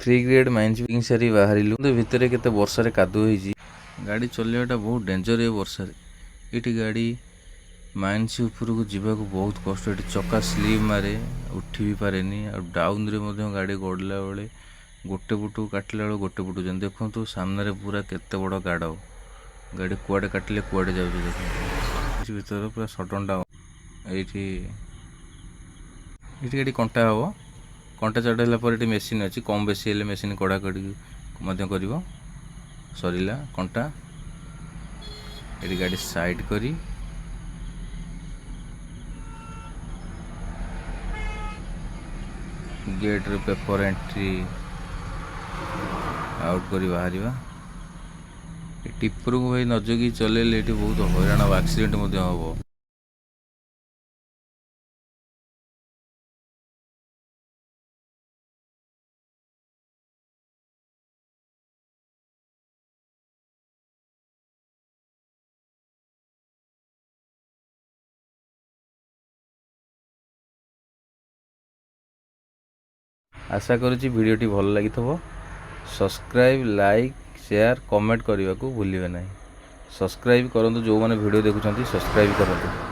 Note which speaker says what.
Speaker 1: Free grade mines picking सारी बाहरिलु भितर केते वर्षा रे कादु होईची गाड़ी चलेवाटा बहुत डेंजर ए वर्षा रे एटी गाड़ी माइंस उपरକୁ ଯିବାକୁ ବହୁତ କଷ୍ଟ ଏଠି ଚକା ସ୍ଲିପ୍ ମାରେ ଉଠି ବି ପାରେନି ଆଉ ଡାଉନ୍ ରେ ମଧ୍ୟ ଗାଡ଼ି ଗଡ଼ିଲା ବେଳେ ଗୋଟେ ପଟୁ କାଟିଲା ବେଳେ ଗୋଟେ ପଟୁ ଯେମିତି ଦେଖନ୍ତୁ ସାମ୍ନାରେ ପୁରା କେତେ ବଡ଼ ଗାଡ଼ ଗାଡ଼ି କୁଆଡ଼େ କାଟିଲେ କୁଆଡ଼େ ଯାଉଛି ଦେଖନ୍ତୁ ଏଠି ଭିତରେ ପୁରା ସଡନ୍ ଡାଉନ୍ ଏଇଠି ଗାଡ଼ି କଣ୍ଟା ହବ कंटा चढ़ा पर मेसीन अच्छी कम बेसी हेल्ले मेसीन कड़ा कड़ी कर सरला कंटा ये गाड़ी साइड करी गेट रे पेपर एंट्री आउट करी बाहर टिप्पर को भाई नजगी चलेले ये बहुत हैरान एक्सीडेंट हम। आशा करुच्ची भिडटी भल लगी सब्सक्राइब लाइक शेयर कमेंट करने को भूलिए ना। सब्सक्राइब करूँ जो मैंने वीडियो देखुं सब्सक्राइब करूँ।